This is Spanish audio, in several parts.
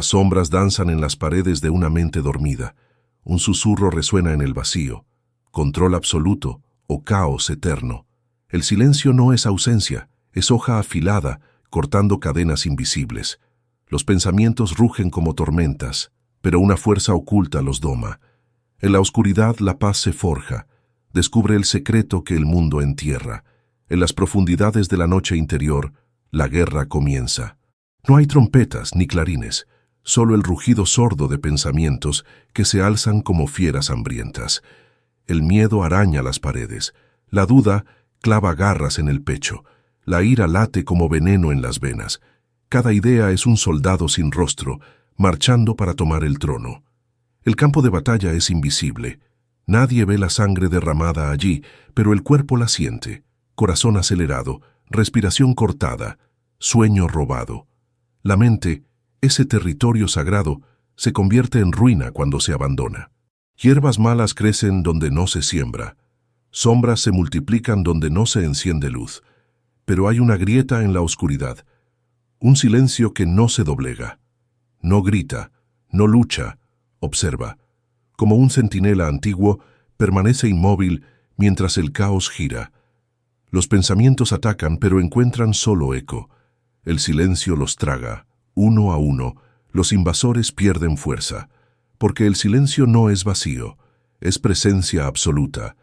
Las sombras danzan en las paredes de una mente dormida. Un susurro resuena en el vacío. Control absoluto o caos eterno. El silencio no es ausencia, es hoja afilada, cortando cadenas invisibles. Los pensamientos rugen como tormentas, pero una fuerza oculta los doma. En la oscuridad la paz se forja. Descubre el secreto que el mundo entierra. En las profundidades de la noche interior, la guerra comienza. No hay trompetas ni clarines, solo el rugido sordo de pensamientos que se alzan como fieras hambrientas. El miedo araña las paredes, la duda clava garras en el pecho, la ira late como veneno en las venas. Cada idea es un soldado sin rostro, marchando para tomar el trono. El campo de batalla es invisible. Nadie ve la sangre derramada allí, pero el cuerpo la siente. Corazón acelerado, respiración cortada, sueño robado. La mente, ese territorio sagrado, se convierte en ruina cuando se abandona. Hierbas malas crecen donde no se siembra. Sombras se multiplican donde no se enciende luz. Pero hay una grieta en la oscuridad. Un silencio que no se doblega. No grita, no lucha, observa. Como un centinela antiguo, permanece inmóvil mientras el caos gira. Los pensamientos atacan, pero encuentran solo eco. El silencio los traga. Uno a uno, los invasores pierden fuerza. Porque el silencio no es vacío, es presencia absoluta.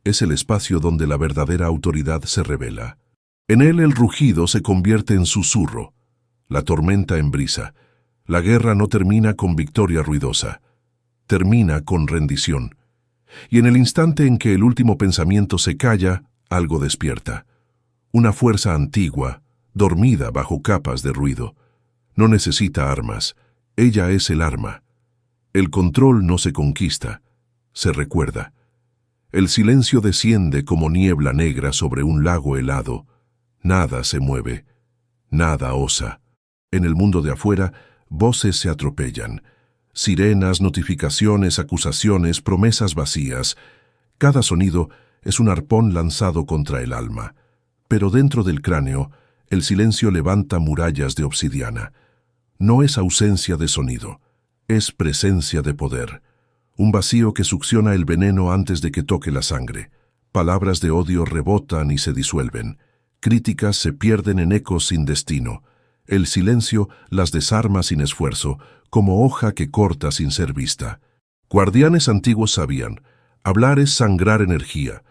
Es el espacio donde la verdadera autoridad se revela. En él el rugido se convierte en susurro, la tormenta en brisa. La guerra no termina con victoria ruidosa, termina con rendición. Y en el instante en que el último pensamiento se calla, algo despierta. Una fuerza antigua, dormida bajo capas de ruido. No necesita armas, ella es el arma. El control no se conquista, se recuerda. El silencio desciende como niebla negra sobre un lago helado. Nada se mueve, nada osa. En el mundo de afuera, voces se atropellan. Sirenas, notificaciones, acusaciones, promesas vacías. Cada sonido es un arpón lanzado contra el alma. Pero dentro del cráneo, el silencio levanta murallas de obsidiana. No es ausencia de sonido, es presencia de poder. Un vacío que succiona el veneno antes de que toque la sangre. Palabras de odio rebotan y se disuelven. Críticas se pierden en ecos sin destino. El silencio las desarma sin esfuerzo, como hoja que corta sin ser vista. Guardianes antiguos sabían, hablar es sangrar energía.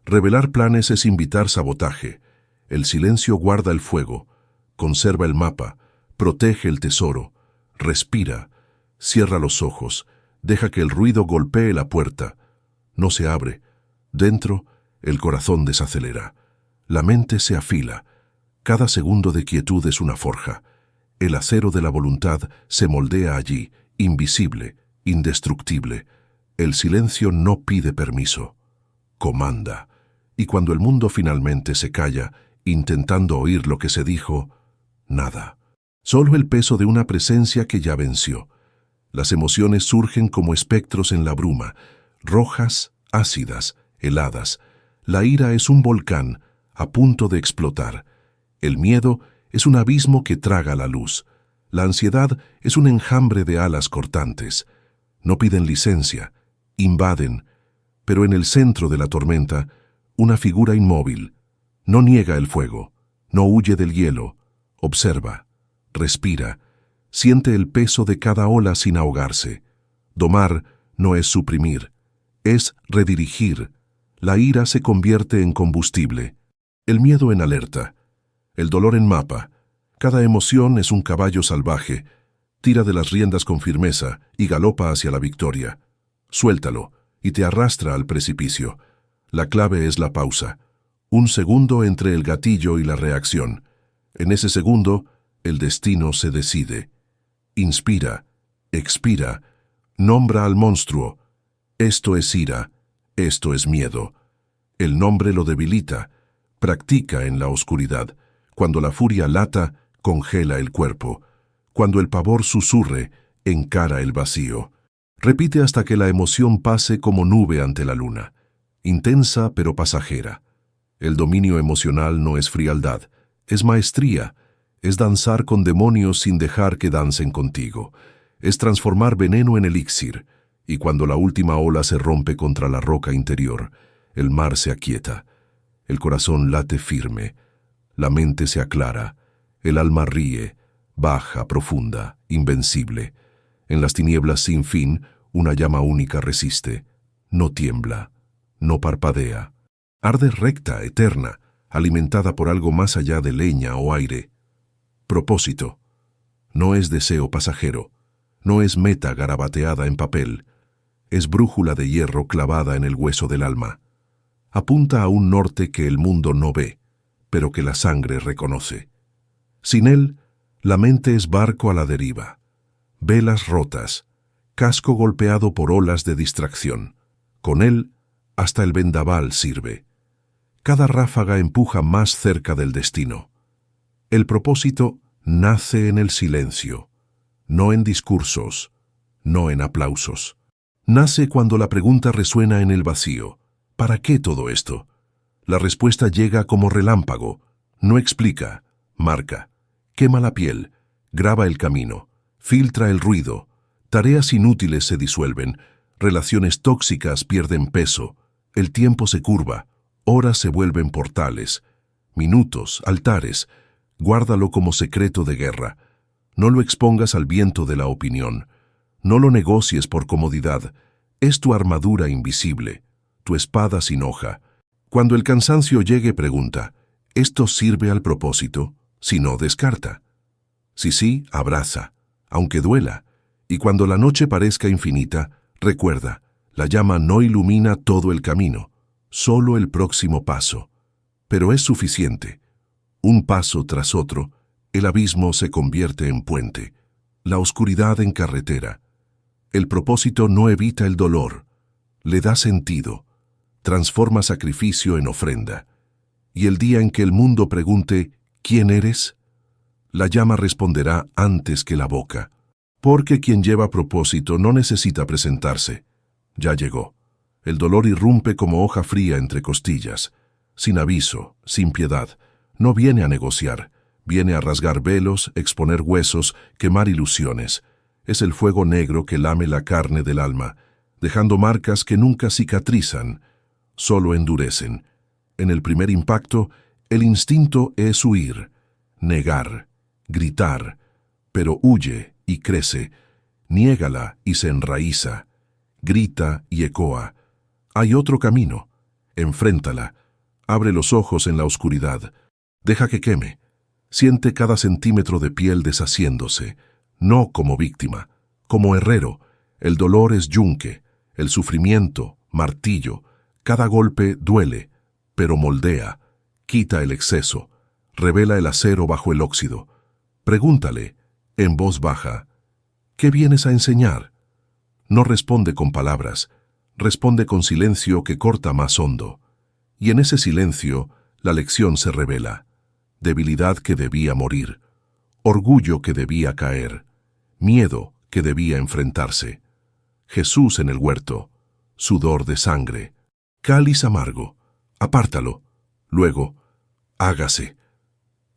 Revelar planes es invitar sabotaje. El silencio guarda el fuego, conserva el mapa, protege el tesoro, respira, cierra los ojos, deja que el ruido golpee la puerta. No se abre. Dentro, el corazón desacelera. La mente se afila. Cada segundo de quietud es una forja. El acero de la voluntad se moldea allí, invisible, indestructible. El silencio no pide permiso. Comanda. Y cuando el mundo finalmente se calla, intentando oír lo que se dijo, nada. Solo el peso de una presencia que ya venció. Las emociones surgen como espectros en la bruma, rojas, ácidas, heladas. La ira es un volcán a punto de explotar. El miedo es un abismo que traga la luz. La ansiedad es un enjambre de alas cortantes. No piden licencia, invaden, pero en el centro de la tormenta, una figura inmóvil. No niega el fuego, no huye del hielo, observa, respira, siente el peso de cada ola sin ahogarse. Domar no es suprimir, es redirigir. La ira se convierte en combustible, el miedo en alerta, el dolor en mapa. Cada emoción es un caballo salvaje, tira de las riendas con firmeza y galopa hacia la victoria. Suéltalo y te arrastra al precipicio. La clave es la pausa, un segundo entre el gatillo y la reacción. En ese segundo, el destino se decide. Inspira, expira, nombra al monstruo. Esto es ira, esto es miedo. El nombre lo debilita, practica en la oscuridad. Cuando la furia lata, congela el cuerpo. Cuando el pavor susurre, encara el vacío. Repite hasta que la emoción pase como nube ante la luna. Intensa pero pasajera. El dominio emocional no es frialdad, es maestría. Es danzar con demonios sin dejar que dancen contigo. Es transformar veneno en elixir, y cuando la última ola se rompe contra la roca interior, el mar se aquieta, el corazón late firme, la mente se aclara, el alma ríe, baja, profunda, invencible. En las tinieblas sin fin, una llama única resiste, no tiembla, no parpadea. Arde recta, eterna, alimentada por algo más allá de leña o aire. Propósito. No es deseo pasajero, no es meta garabateada en papel, es brújula de hierro clavada en el hueso del alma. Apunta a un norte que el mundo no ve, pero que la sangre reconoce. Sin él, la mente es barco a la deriva, velas rotas, casco golpeado por olas de distracción. Con él, hasta el vendaval sirve. Cada ráfaga empuja más cerca del destino. El propósito nace en el silencio, no en discursos, no en aplausos. Nace cuando la pregunta resuena en el vacío. ¿Para qué todo esto? La respuesta llega como relámpago. No explica, marca, quema la piel, graba el camino, filtra el ruido. Tareas inútiles se disuelven, relaciones tóxicas pierden peso, el tiempo se curva, horas se vuelven portales, minutos, altares. Guárdalo como secreto de guerra. No lo expongas al viento de la opinión. No lo negocies por comodidad. Es tu armadura invisible, tu espada sin hoja. Cuando el cansancio llegue, pregunta, ¿esto sirve al propósito? Si no, descarta. Si sí, abraza, aunque duela. Y cuando la noche parezca infinita, recuerda, la llama no ilumina todo el camino, solo el próximo paso. Pero es suficiente. Un paso tras otro, el abismo se convierte en puente, la oscuridad en carretera. El propósito no evita el dolor, le da sentido, transforma sacrificio en ofrenda. Y el día en que el mundo pregunte, ¿quién eres?, la llama responderá antes que la boca. Porque quien lleva propósito no necesita presentarse. Ya llegó. El dolor irrumpe como hoja fría entre costillas, sin aviso, sin piedad. No viene a negociar, viene a rasgar velos, exponer huesos, quemar ilusiones. Es el fuego negro que lame la carne del alma, dejando marcas que nunca cicatrizan, solo endurecen. En el primer impacto, el instinto es huir, negar, gritar, pero huye y crece, niégala y se enraiza, grita y ecoa. Hay otro camino, enfréntala, abre los ojos en la oscuridad, deja que queme, siente cada centímetro de piel deshaciéndose, no como víctima, como herrero. El dolor es yunque, el sufrimiento, martillo, cada golpe duele, pero moldea, quita el exceso, revela el acero bajo el óxido. Pregúntale, en voz baja, ¿qué vienes a enseñar? No responde con palabras, responde con silencio que corta más hondo. Y en ese silencio, la lección se revela. Debilidad que debía morir, orgullo que debía caer, miedo que debía enfrentarse. Jesús en el huerto, sudor de sangre, cáliz amargo, apártalo. Luego, hágase.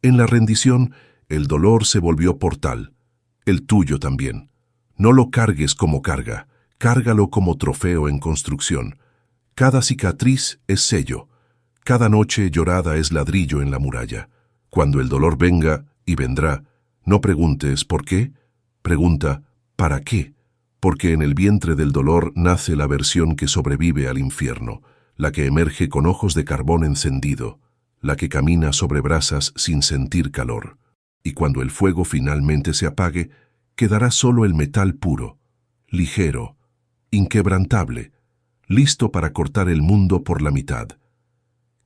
En la rendición, el dolor se volvió portal, el tuyo también. No lo cargues como carga, cárgalo como trofeo en construcción. Cada cicatriz es sello, cada noche llorada es ladrillo en la muralla. Cuando el dolor venga, y vendrá, no preguntes ¿por qué? Pregunta ¿para qué? Porque en el vientre del dolor nace la versión que sobrevive al infierno, la que emerge con ojos de carbón encendido, la que camina sobre brasas sin sentir calor. Y cuando el fuego finalmente se apague, quedará solo el metal puro, ligero, inquebrantable, listo para cortar el mundo por la mitad.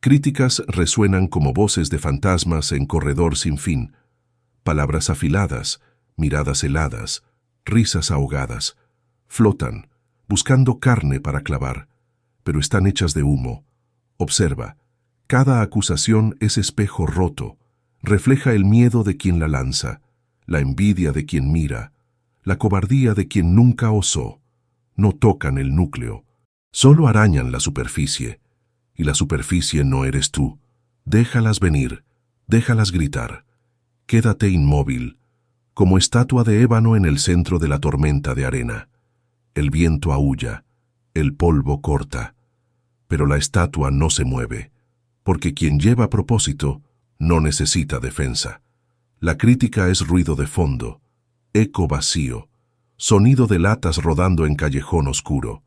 Críticas resuenan como voces de fantasmas en corredor sin fin, palabras afiladas, miradas heladas, risas ahogadas, flotan, buscando carne para clavar, pero están hechas de humo. Observa, cada acusación es espejo roto, refleja el miedo de quien la lanza, la envidia de quien mira, la cobardía de quien nunca osó. No tocan el núcleo, solo arañan la superficie. Y la superficie no eres tú. Déjalas venir, déjalas gritar. Quédate inmóvil, como estatua de ébano en el centro de la tormenta de arena. El viento aúlla, el polvo corta, pero la estatua no se mueve, porque quien lleva propósito no necesita defensa. La crítica es ruido de fondo, eco vacío, sonido de latas rodando en callejón oscuro.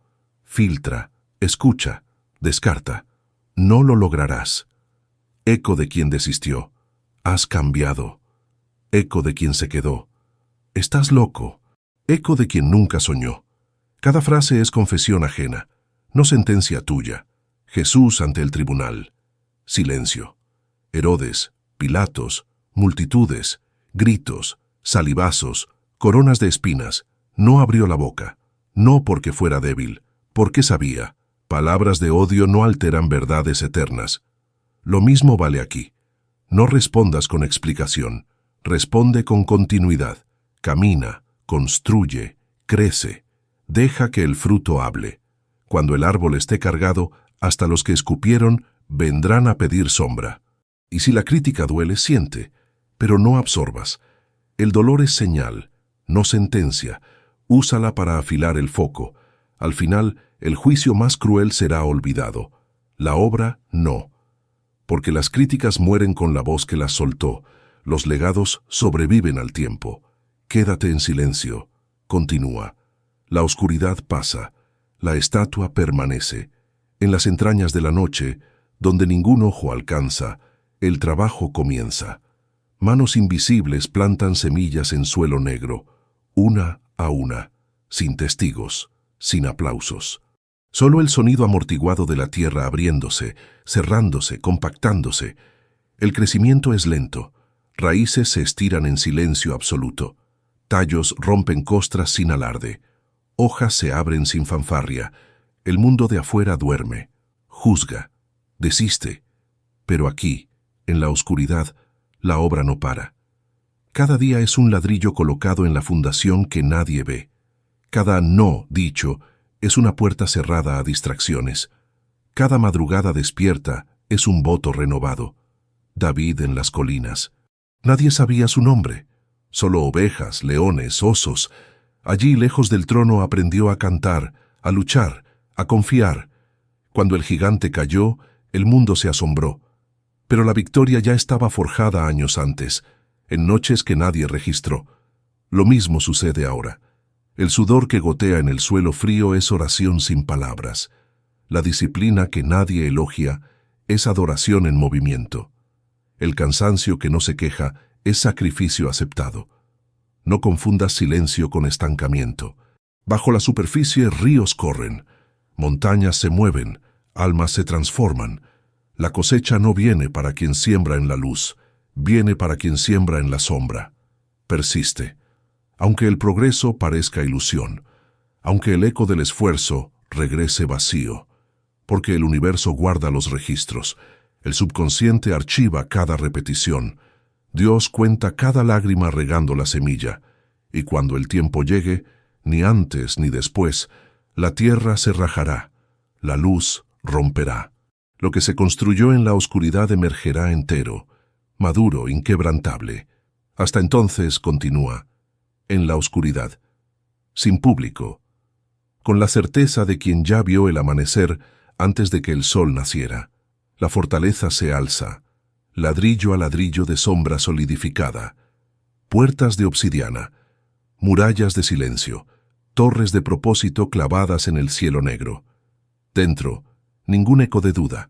Filtra, escucha, descarta. No lo lograrás. Eco de quien desistió. Has cambiado. Eco de quien se quedó. Estás loco. Eco de quien nunca soñó. Cada frase es confesión ajena, no sentencia tuya. Jesús ante el tribunal. Silencio. Herodes, Pilatos, multitudes, gritos, salivazos, coronas de espinas. No abrió la boca. No porque fuera débil, porque sabía. Palabras de odio no alteran verdades eternas. Lo mismo vale aquí. No respondas con explicación. Responde con continuidad. Camina, construye, crece. Deja que el fruto hable. Cuando el árbol esté cargado, hasta los que escupieron vendrán a pedir sombra. Y si la crítica duele, siente, pero no absorbas. El dolor es señal, no sentencia. Úsala para afilar el foco. Al final, el juicio más cruel será olvidado. La obra, no. Porque las críticas mueren con la voz que las soltó. Los legados sobreviven al tiempo. Quédate en silencio. Continúa. La oscuridad pasa. La estatua permanece. En las entrañas de la noche, donde ningún ojo alcanza, el trabajo comienza. Manos invisibles plantan semillas en suelo negro, una a una, sin testigos, sin aplausos. Solo el sonido amortiguado de la tierra abriéndose, cerrándose, compactándose. El crecimiento es lento. Raíces se estiran en silencio absoluto. Tallos rompen costras sin alarde. Hojas se abren sin fanfarria. El mundo de afuera duerme, juzga, desiste. Pero aquí, en la oscuridad, la obra no para. Cada día es un ladrillo colocado en la fundación que nadie ve. Cada no dicho es una puerta cerrada a distracciones. Cada madrugada despierta es un voto renovado. David en las colinas. Nadie sabía su nombre. Solo ovejas, leones, osos. Allí, lejos del trono, aprendió a cantar, a luchar, a confiar. Cuando el gigante cayó, el mundo se asombró. Pero la victoria ya estaba forjada años antes, en noches que nadie registró. Lo mismo sucede ahora. El sudor que gotea en el suelo frío es oración sin palabras. La disciplina que nadie elogia es adoración en movimiento. El cansancio que no se queja es sacrificio aceptado. No confundas silencio con estancamiento. Bajo la superficie ríos corren, montañas se mueven, almas se transforman. La cosecha no viene para quien siembra en la luz, viene para quien siembra en la sombra. Persiste. Aunque el progreso parezca ilusión, aunque el eco del esfuerzo regrese vacío, porque el universo guarda los registros, el subconsciente archiva cada repetición, Dios cuenta cada lágrima regando la semilla, y cuando el tiempo llegue, ni antes ni después, la tierra se rajará, la luz romperá. Lo que se construyó en la oscuridad emergerá entero, maduro, inquebrantable. Hasta entonces, continúa, en la oscuridad, sin público, con la certeza de quien ya vio el amanecer antes de que el sol naciera. La fortaleza se alza, ladrillo a ladrillo de sombra solidificada, puertas de obsidiana, murallas de silencio, torres de propósito clavadas en el cielo negro. Dentro, ningún eco de duda,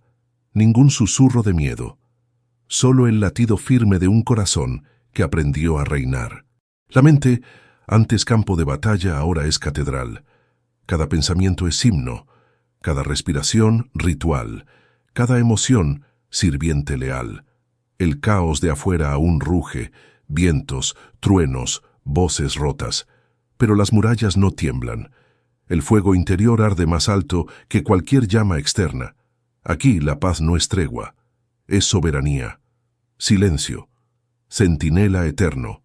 ningún susurro de miedo, solo el latido firme de un corazón que aprendió a reinar. La mente, antes campo de batalla, ahora es catedral. Cada pensamiento es himno, cada respiración ritual, cada emoción sirviente leal. El caos de afuera aún ruge, vientos, truenos, voces rotas, pero las murallas no tiemblan. El fuego interior arde más alto que cualquier llama externa. Aquí la paz no es tregua, es soberanía. Silencio, centinela eterno,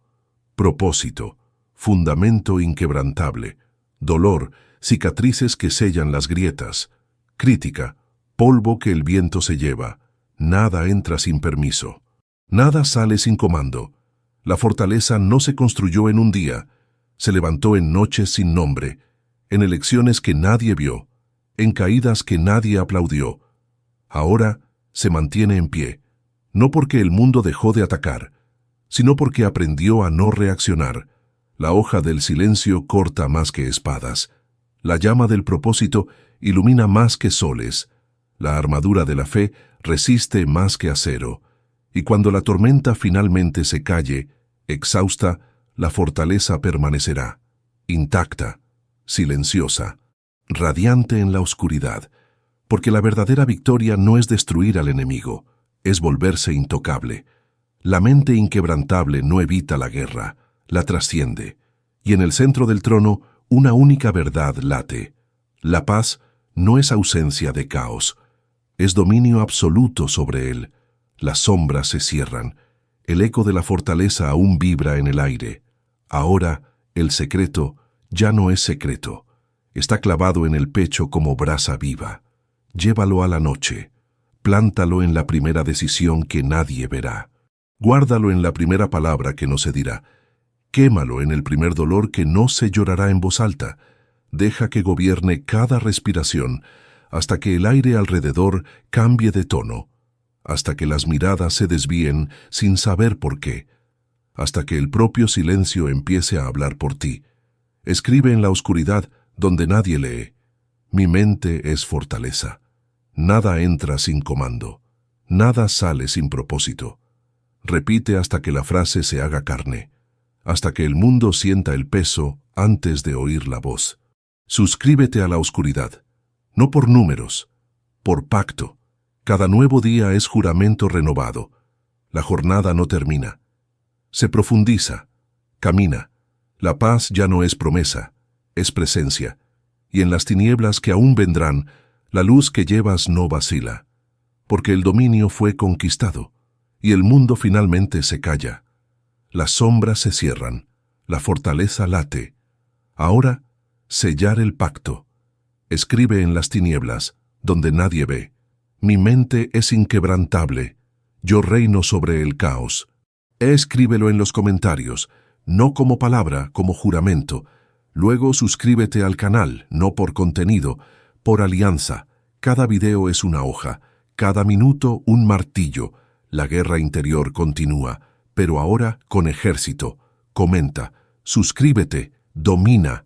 propósito, fundamento inquebrantable, dolor, cicatrices que sellan las grietas, crítica, polvo que el viento se lleva. Nada entra sin permiso, nada sale sin comando. La fortaleza no se construyó en un día, se levantó en noches sin nombre, en elecciones que nadie vio, en caídas que nadie aplaudió. Ahora se mantiene en pie, no porque el mundo dejó de atacar, sino porque aprendió a no reaccionar. La hoja del silencio corta más que espadas. La llama del propósito ilumina más que soles. La armadura de la fe resiste más que acero. Y cuando la tormenta finalmente se calle, exhausta, la fortaleza permanecerá, intacta, silenciosa, radiante en la oscuridad, porque la verdadera victoria no es destruir al enemigo, es volverse intocable. La mente inquebrantable no evita la guerra, la trasciende, y en el centro del trono una única verdad late. La paz no es ausencia de caos, es dominio absoluto sobre él. Las sombras se cierran, el eco de la fortaleza aún vibra en el aire. Ahora el secreto ya no es secreto, está clavado en el pecho como brasa viva. Llévalo a la noche, plántalo en la primera decisión que nadie verá. Guárdalo en la primera palabra que no se dirá. Quémalo en el primer dolor que no se llorará en voz alta. Deja que gobierne cada respiración hasta que el aire alrededor cambie de tono, hasta que las miradas se desvíen sin saber por qué, hasta que el propio silencio empiece a hablar por ti. Escribe en la oscuridad donde nadie lee. Mi mente es fortaleza. Nada entra sin comando. Nada sale sin propósito. Repite hasta que la frase se haga carne, hasta que el mundo sienta el peso antes de oír la voz. Suscríbete a la oscuridad, no por números, por pacto. Cada nuevo día es juramento renovado. La jornada no termina. Se profundiza, camina. La paz ya no es promesa, es presencia. Y en las tinieblas que aún vendrán, la luz que llevas no vacila, porque el dominio fue conquistado, y el mundo finalmente se calla. Las sombras se cierran, la fortaleza late. Ahora, sellar el pacto. Escribe en las tinieblas, donde nadie ve. Mi mente es inquebrantable, yo reino sobre el caos. Escríbelo en los comentarios, no como palabra, como juramento. Luego suscríbete al canal, no por contenido, por alianza. Cada video es una hoja, cada minuto un martillo. La guerra interior continúa, pero ahora con ejército. Comenta, suscríbete, domina,